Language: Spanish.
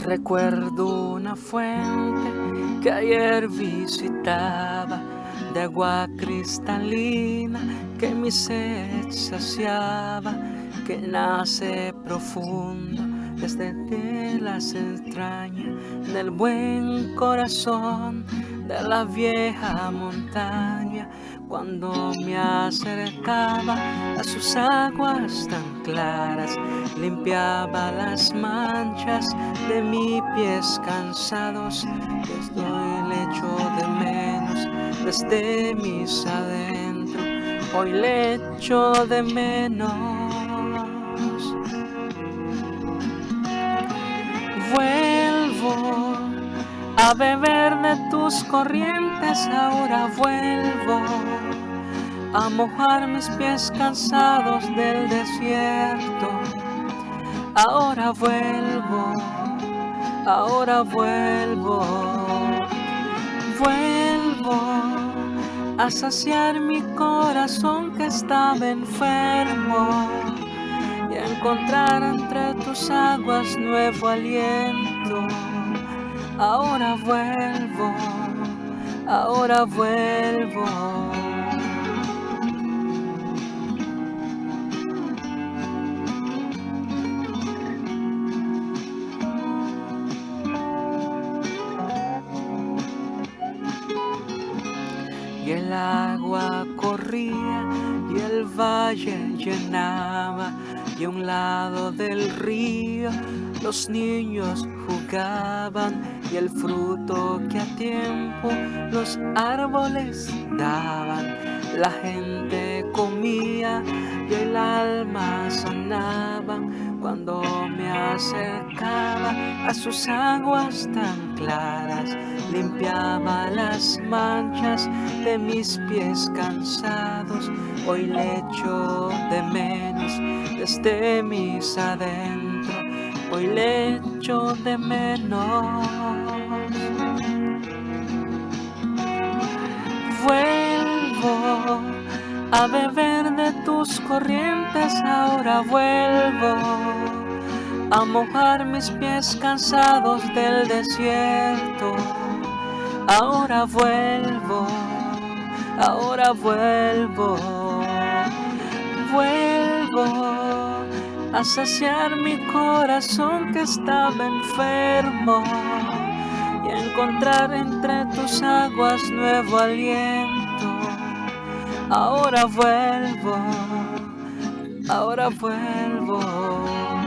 Recuerdo una fuente que ayer visitaba, de agua cristalina que mi sed saciaba, que nace profundo desde las entrañas del buen corazón de la vieja montaña. Cuando me acercaba a sus aguas tan claras, limpiaba las manchas de mis pies cansados. Desde hoy le echo de menos desde mis adentro, hoy le echo de menos. Vuelvo a beber de tus corrientes, ahora vuelvo a mojar mis pies cansados del desierto. Ahora vuelvo, ahora vuelvo, vuelvo a saciar mi corazón que estaba enfermo y a encontrar entre tus aguas nuevo aliento. Ahora vuelvo, ahora vuelvo. Y el agua corría y el valle llenaba, y a un lado del río los niños jugaban, y el fruto que a tiempo los árboles daban, la gente comía y el alma sanaban. Cuando me acercaba a sus aguas tan claras, limpiaba las manchas de mis pies cansados. Hoy le echo de menos desde mis adentro, hoy le echo de menos. Vuelvo a beber de tus corrientes, ahora vuelvo a mojar mis pies cansados del desierto. Ahora vuelvo, ahora vuelvo, vuelvo a saciar mi corazón que estaba enfermo y a encontrar entre tus aguas nuevo aliento. Ahora vuelvo, ahora vuelvo.